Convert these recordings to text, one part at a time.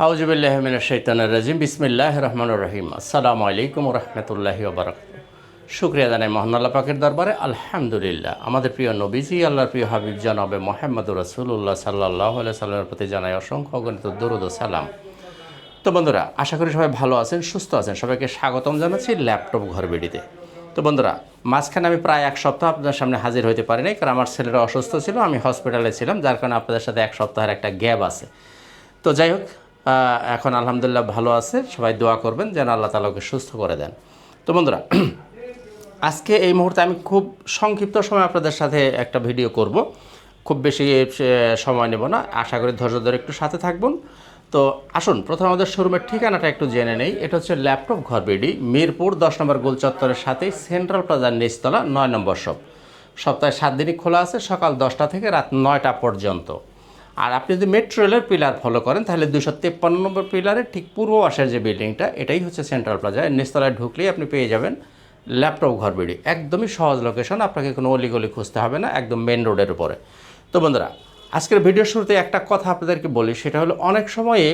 আউযুবিল্লাহি মিনাশ শাইতানির রাজিম বিসমিল্লাহির রহমানির রহিম। আসসালামু আলাইকুম ওয়া রাহমাতুল্লাহি ওয়া বারাকাতুহু। শুকরিয়া জানাই মহান আল্লাহ পাকের দরবারে, আলহামদুলিল্লাহ। আমাদের প্রিয় নবীজি আল্লাহর প্রিয় হাবিব জনাবে মুহাম্মদুর রাসূলুল্লাহ সাল্লাল্লাহু আলাইহি সাল্লামের প্রতি জানাই অসংখ্য অগণিত দরুদ ও সালাম। তো বন্ধুরা, আশা করি সবাই ভালো আছেন, সুস্থ আছেন। সবাইকে স্বাগতম জানাচ্ছি ল্যাপটপ ঘর বিডিতে। তো বন্ধুরা, মাঝখানে আমি প্রায় এক সপ্তাহ আপনাদের সামনে হাজির হতে পারি নাই, কারণ আমার ছেলেরা অসুস্থ ছিল, আমি হসপিটালে ছিলাম, যার কারণে আপনাদের সাথে এক সপ্তাহের একটা গ্যাপ আছে। তো যাই হোক, এখন আলহামদুলিল্লাহ ভালো আছে। সবাই দোয়া করবেন যেন আল্লাহ তাআলা ওকে সুস্থ করে দেন। তো বন্ধুরা, আজকে এই মুহূর্তে আমি খুব সংক্ষিপ্ত সময় আপনাদের সাথে একটা ভিডিও করব, খুব বেশি সময় নেব না। আশা করি ধৈর্য ধরে একটু সাথে থাকবেন। তো আসুন প্রথমে আমাদের শোরুমের ঠিকানাটা একটু জেনে নেই। এটা হচ্ছে ল্যাপটপ ঘর বিডি, মিরপুর 10 নম্বর গোল চত্বরের সাথেই সেন্ট্রাল প্লাজার নিচতলা 9 নম্বর শপ। সপ্তাহে 7 দিনই খোলা আছে, সকাল 10টা থেকে রাত 9টা পর্যন্ত। আর আপনি যদি মেট্রো রেলের পিলার ফলো করেন তাহলে 253 নম্বর পিলারের ঠিক পূর্ব পাশের যে বিল্ডিংটা, এটাই হচ্ছে সেন্ট্রাল প্লাজা। নিচতলায় ঢুকলেই আপনি পেয়ে যাবেন ল্যাপটপ ঘর বিডি। একদমই সহজ লোকেশন, আপনাকে কোনো অলিগলি খুঁজতে হবে না, একদম মেন রোডের উপরে। তো বন্ধুরা, আজকের ভিডিওর শুরুতে একটা কথা আপনাদেরকে বলি, সেটা হলো অনেক সময়ে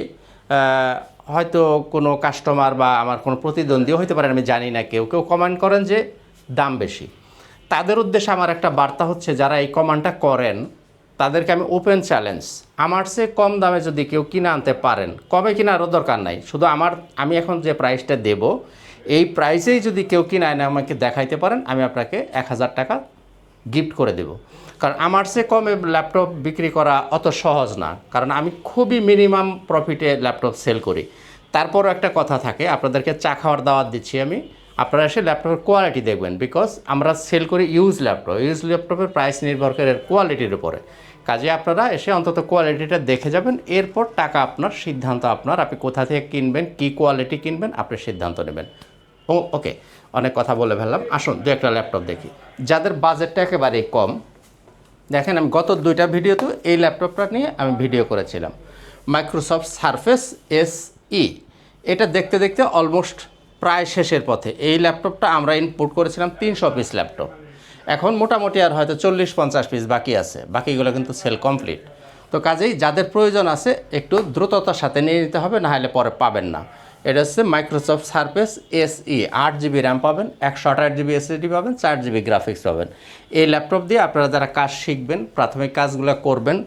হয়তো কোনো কাস্টমার বা আমার কোনো প্রতিদ্বন্দ্বীও হতে পারেন, আমি জানি না, কেউ কেউ কমেন্ট করেন যে দাম বেশি। তাদের উদ্দেশ্যে আমার একটা বার্তা হচ্ছে, যারা এই কমেন্টটা করেন তাদেরকে আমি ওপেন চ্যালেঞ্জ, আমার চেয়ে কম দামে যদি কেউ কিনে আনতে পারেন, কমে কেনারও দরকার নাই, শুধু আমি এখন যে প্রাইসটা দেব এই প্রাইসেই যদি কেউ কিনে আনে আমাকে দেখাইতে পারেন, আমি আপনাকে 1000 টাকা গিফট করে দেব। কারণ আমার চেয়ে কমে ল্যাপটপ বিক্রি করা অত সহজ না, কারণ আমি খুবই মিনিমাম প্রফিটে ল্যাপটপ সেল করি। তারপরও একটা কথা থাকে, আপনাদেরকে চা খাওয়ার দাওয়াত দিচ্ছি আমি, আপনারা এসে ল্যাপটপের কোয়ালিটি দেখবেন। বিকজ আমরা সেল করি ইউজ ল্যাপটপের প্রাইস নির্ভর করে কোয়ালিটির উপরে। কাজে আপনারা এসে অন্তত কোয়ালিটিটা দেখে যাবেন, এরপর টাকা আপনার, সিদ্ধান্ত আপনার। আপনি কোথা থেকে কিনবেন, কী কোয়ালিটি কিনবেন, আপনি সিদ্ধান্ত নেবেন। ওকে, অনেক কথা বলে ফেললাম। আসুন দু একটা ল্যাপটপ দেখি, যাদের বাজেটটা একেবারেই কম। দেখেন, আমি গত 2টা ভিডিওতে এই ল্যাপটপটা নিয়ে আমি ভিডিও করেছিলাম, মাইক্রোসফট সারফেস SE। এটা দেখতে দেখতে অলমোস্ট প্রায় শেষের পথে। এই ল্যাপটপটা আমরা ইনপুট করেছিলাম 300 পিস ল্যাপটপ, এখন মোটামুটি আর হয়তো 40-50 পিস বাকি আছে, বাকিগুলো কিন্তু সেল কমপ্লিট। তো কাজেই যাদের প্রয়োজন আছে একটু দ্রুততার সাথে নিয়ে নিতে হবে, না হলে পরে পাবেন না। এটা হচ্ছে Microsoft surface SE, 8GB RAM পাবেন, 128GB SSD পাবেন, 4GB গ্রাফিক্স পাবেন। এই ল্যাপটপ দিয়ে আপনারা যারা কাজ শিখবেন, প্রাথমিক কাজগুলো করবেন,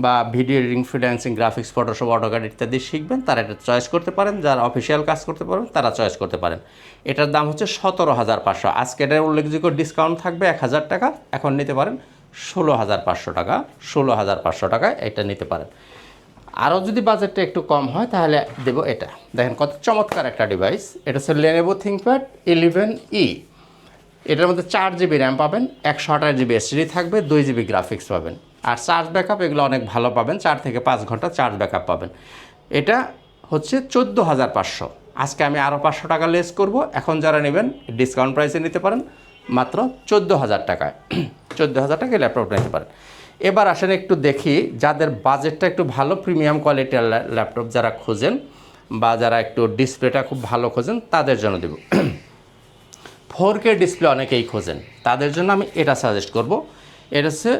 বা video editing, freelancing, graphics, Photoshop, AutoCAD ইত্যাদি শিখবেন, তারা এটা চয়েস করতে পারেন। যারা অফিসিয়াল কাজ করতে পারবেন তারা চয়েস করতে পারেন। এটার দাম হচ্ছে 17,500। আজকে এটার উল্লেখযোগ্য ডিসকাউন্ট থাকবে 1000 টাকা, এখন নিতে পারেন 16,500 টাকা। 16,500 টাকায় এটা নিতে পারেন। আরও যদি বাজেটটা একটু কম হয় তাহলে দেবো এটা। দেখেন কত চমৎকার একটা ডিভাইস। এটা হচ্ছে Lenovo ThinkPad 11E। এটার মধ্যে 4GB র্যাম পাবেন, 128GB SSD থাকবে, 2GB গ্রাফিক্স পাবেন। আর চার্জ ব্যাকআপ এগুলো অনেক ভালো পাবেন, 4 থেকে 5 ঘন্টা চার্জ ব্যাকআপ পাবেন। এটা হচ্ছে 14,500। আজকে আমি আরও 500 টাকা লেস করব। এখন যারা নেবেন ডিসকাউন্ট প্রাইসে নিতে পারেন মাত্র 14,000 টাকায়। 14,000 টাকায় ল্যাপটপ নিতে পারেন। এবার আসেন একটু দেখি, যাদের বাজেটটা একটু ভালো, প্রিমিয়াম কোয়ালিটির ল্যাপটপ যারা খোঁজেন, বা যারা একটু ডিসপ্লেটা খুব ভালো খোঁজেন, তাদের জন্য দেব। 4K ডিসপ্লে অনেকেই খোঁজেন, তাদের জন্য আমি এটা সাজেস্ট করব। এটা হচ্ছে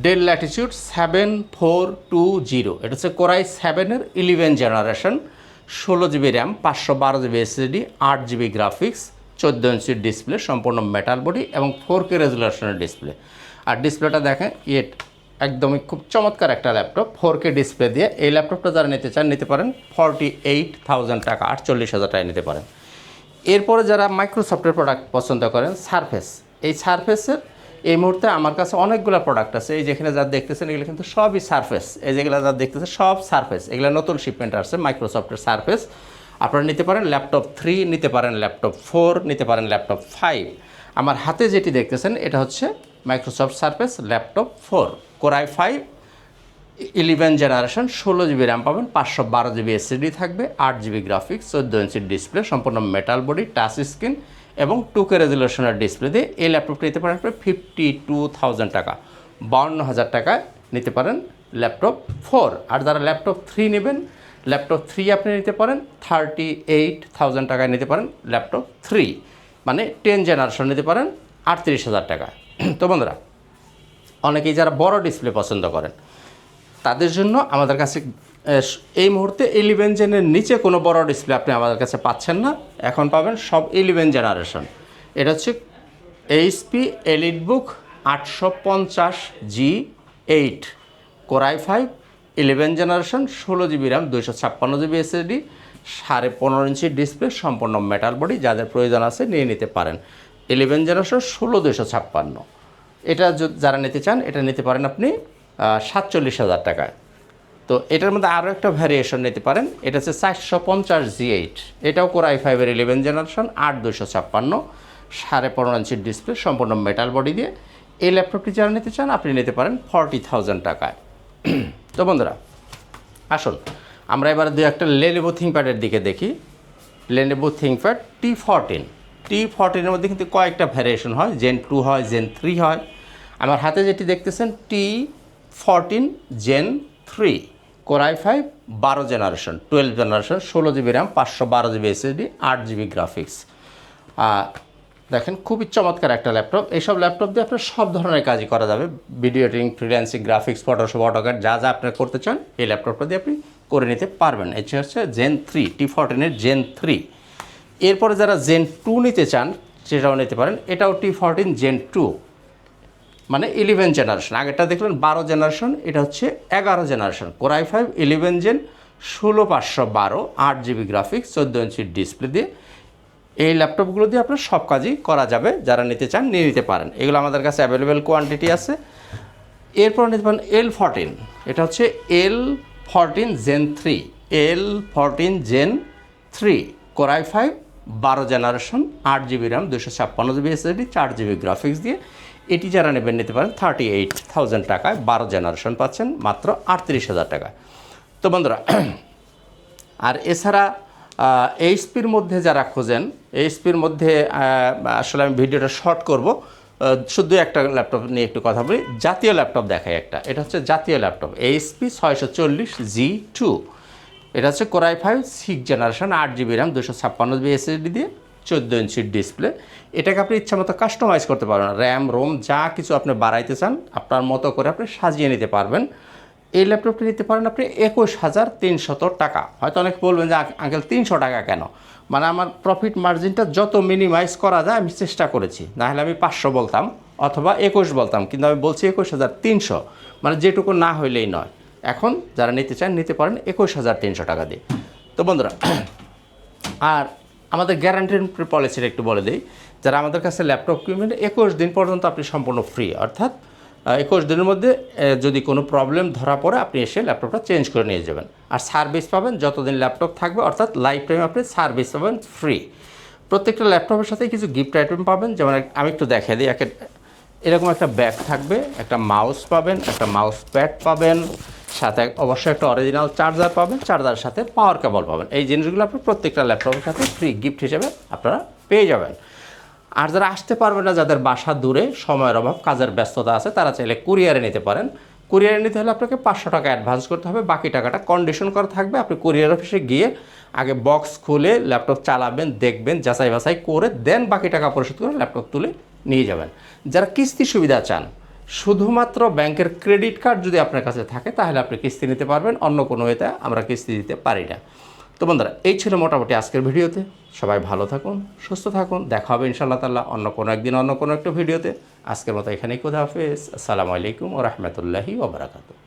ডেল ল্যাটিটিউড 7420। এটা হচ্ছে কোরাই 7-এর 11 generation, 16GB RAM, 512GB SSD, 8GB graphics, 14 ইঞ্চির ডিসপ্লে, সম্পূর্ণ মেটাল বডি এবং 4K রেজুলেশনের ডিসপ্লে। আর ডিসপ্লেটা দেখেন, একদমই খুব চমৎকার একটা ল্যাপটপ, 4K ডিসপ্লে দিয়ে। এই ল্যাপটপটা যারা নিতে চান নিতে পারেন 48,000 টাকা, 48,000 টাকায় নিতে পারেন। এরপরে যারা মাইক্রোসফটের প্রোডাক্ট পছন্দ করেন, সারফেস। এই সারফেসের এই মুহূর্তে আমার কাছে অনেকগুলো প্রোডাক্ট আছে। এই যেখানে যা দেখতেছেন এগুলো কিন্তু সবই সারফেস। এই যেগুলো যা দেখতেছেন সব সারফেস, এগুলো নতুন শিপমেন্ট আসছে মাইক্রোসফটের সারফেস। আপনারা নিতে পারেন ল্যাপটপ 3, নিতে পারেন ল্যাপটপ 4, নিতে পারেন ল্যাপটপ 5। আমার হাতে যেটি দেখতেছেন এটা হচ্ছে Microsoft surface laptop 4, core i 5 11 generation, 16GB RAM পাবেন, 512GB SSD থাকবে, 8GB গ্রাফিক্স, 14 ইঞ্চির ডিসপ্লে, সম্পূর্ণ মেটাল বডি, টাচ স্ক্রিন এবং 2K রেজুলেশনের ডিসপ্লে দিয়ে এই ল্যাপটপটা নিতে পারেন 52,000 টাকা, 52,000 টাকায় নিতে পারেন ল্যাপটপ 4। আর যারা ল্যাপটপ 3 নেবেন, ল্যাপটপ 3 আপনি নিতে পারেন 38,000 টাকায় নিতে পারেন ল্যাপটপ 3, মানে 10 জেনারেশন নিতে পারেন 38,000 টাকা। তো বন্ধুরা, অনেকেই যারা বড় ডিসপ্লে পছন্দ করেন তাদের জন্য আমাদের কাছে এই মুহূর্তে 11 জেনের নিচে কোনো বড় ডিসপ্লে আপনি আমাদের কাছে পাচ্ছেন না, এখন পাবেন সব 11 জেনারেশন। এটা হচ্ছে HP EliteBook 850G8 Core i5 11 generation, 16GB RAM, 256GB SSD, 15.5 inch display, সম্পূর্ণ মেটাল বডি। যাদের প্রয়োজন আছে নিয়ে নিতে পারেন। 11 জেনারেশন 16256। এটা যারা নিতে চান এটা নিতে পারেন আপনি 47,000 টাকায়। তো এটার মধ্যে আরও একটা ভ্যারিয়েশন নিতে পারেন, এটা হচ্ছে 450G8, এটাও Core i5-এর 11 জেনারেশন, 8256, 15.5 ইঞ্চির ডিসপ্লে, সম্পূর্ণ মেটাল বডি দিয়ে। এই ল্যাপটপটি যারা নিতে চান আপনি নিতে পারেন 40,000 টাকায়। তো বন্ধুরা আসুন আমরা এবার দু একটা Lenovo ThinkPad-এর দিকে দেখি। Lenovo ThinkPad T14-এর মধ্যে কিন্তু কয়েকটা ভ্যারিয়েশন হয়, Gen 2 হয়, Gen 3 হয়। আমার হাতে যেটি দেখতেছেন T14 Gen 3 Core i5 12 generation, 12 generation, 16GB RAM, 512GB SSD, 8GB graphics. দেখেন খুবই চমৎকার একটা ল্যাপটপ। এইসব ল্যাপটপ দিয়ে আপনার সব ধরনের কাজই করা যাবে, video editing, freelancing, graphics, Photoshop, AutoCAD, যা যা আপনি করতে চান এই ল্যাপটপটা দিয়ে আপনি করে নিতে পারবেন। এটা হচ্ছে Gen 3, T14-এর Gen 3। এরপরে যারা Gen 2 নিতে চান সেটাও নিতে পারেন, এটাও T14 Gen 2, মানে 11 জেনারেশন। আগেরটা দেখলেন 12 জেনারেশন, এটা হচ্ছে 11 generation. Core i5 11 Gen, 16512, 8GB graphics, 14 ইঞ্চির ডিসপ্লে দিয়ে। এই ল্যাপটপগুলো দিয়ে আপনার সব কাজই করা যাবে, যারা নিতে চান নিয়ে নিতে পারেন। এগুলো আমাদের কাছে অ্যাভেলেবেল কোয়ান্টিটি আছে। এরপর নিতে পারেন L14, এটা হচ্ছে L14 Gen 3, L14 Gen 3 Core i5 12 generation, 8GB RAM, 256GB SSD, 4GB graphics দিয়ে। এটি যারা নেবেন নিতে পারেন 38,000 টাকায়, 12 জেনারেশন পাচ্ছেন মাত্র 38,000 টাকায়। তো বন্ধুরা আর এছাড়া এইচপির মধ্যে যারা খোঁজেন, এইচপির মধ্যে আসলে আমি ভিডিওটা শর্ট করব, শুধু একটা ল্যাপটপ নিয়ে একটু কথা বলি। জাতীয় ল্যাপটপ দেখাই একটা, এটা হচ্ছে জাতীয় ল্যাপটপ এইচপি 640G2, এটা হচ্ছে Core i5 6 generation, 8GB RAM, 256GB SSD দিয়ে, 14 ইঞ্চির ডিসপ্লে। এটাকে আপনি ইচ্ছা মতো কাস্টমাইজ করতে পারবেন, র্যাম রোম যা কিছু আপনি বাড়াইতে চান আপনার মতো করে আপনি সাজিয়ে নিতে পারবেন। এই ল্যাপটপটি নিতে পারেন আপনি 21,300 টাকা। হয়তো অনেকে বলবেন যে আঙ্কেল 300 টাকা কেন, মানে আমার প্রফিট মার্জিনটা যত মিনিমাইজ করা যায় আমি চেষ্টা করেছি, নাহলে আমি 500 বলতাম অথবা 21 বলতাম, কিন্তু আমি বলছি 21,300, মানে যেটুকু না হইলেই নয়। এখন যারা নিতে চান নিতে পারেন 21,300 টাকা দিয়ে। তো বন্ধুরা আর আমাদের গ্যারান্টির পলিসিটা একটু বলে দিই, যারা আমাদের কাছে ল্যাপটপ কিনবেন 21 দিন পর্যন্ত আপনি সম্পূর্ণ ফ্রি, অর্থাৎ 21 দিনের মধ্যে যদি কোনো প্রবলেম ধরা পড়ে আপনি এসে ল্যাপটপটা চেঞ্জ করে নিয়ে যাবেন। আর সার্ভিস পাবেন যতদিন ল্যাপটপ থাকবে, অর্থাৎ লাইফ টাইম আপনি সার্ভিস পাবেন ফ্রি। প্রত্যেকটা ল্যাপটপের সাথে কিছু গিফট আইটেম পাবেন, যেমন আমি একটু দেখিয়ে দিই। এরকম একটা ব্যাগ থাকবে, একটা মাউস পাবেন, একটা মাউস প্যাড পাবেন, সাথে অবশ্যই একটা অরিজিনাল চার্জার পাবেন, চার্জারের সাথে পাওয়ার কেবল পাবেন। এই জিনিসগুলো আপনি প্রত্যেকটা ল্যাপটপের সাথে ফ্রি গিফট হিসেবে আপনারা পেয়ে যাবেন। আর যারা আসতে পারবে না, যাদের বাসা দূরে, সময়ের অভাব, কাজের ব্যস্ততা আছে, তারা চাইলে কুরিয়ারে নিতে পারেন। কুরিয়ারে নিতে হলে আপনাকে 500 টাকা অ্যাডভান্স করতে হবে, বাকি টাকাটা কন্ডিশন করা থাকবে। আপনি কুরিয়ার অফিসে গিয়ে আগে বক্স খুলে ল্যাপটপ চালাবেন, দেখবেন, যাচাই বাছাই করে দেন বাকি টাকা পরিশোধ করে ল্যাপটপ তুলে নিয়ে যাবেন। যারা কিস্তি সুবিধা চান, শুধুমাত্র ব্যাংকের ক্রেডিট কার্ড যদি আপনার কাছে থাকে তাহলে আপনি কিস্তি নিতে পারবেন, অন্য কোনো ওয়েতে আমরা কিস্তি দিতে পারি না। তো বন্ধুরা এই ছিল মোটামুটি আজকের ভিডিওতে। সবাই ভালো থাকুন, সুস্থ থাকুন, দেখা হবে ইনশাআল্লাহ তাআলা অন্য কোনো একদিন অন্য কোনো একটা ভিডিওতে। আজকের মতো এখানেই খোদা হাফেজ। আসসালামু আলাইকুম ওয়া রাহমাতুল্লাহি ওয়া বারাকাতুহু।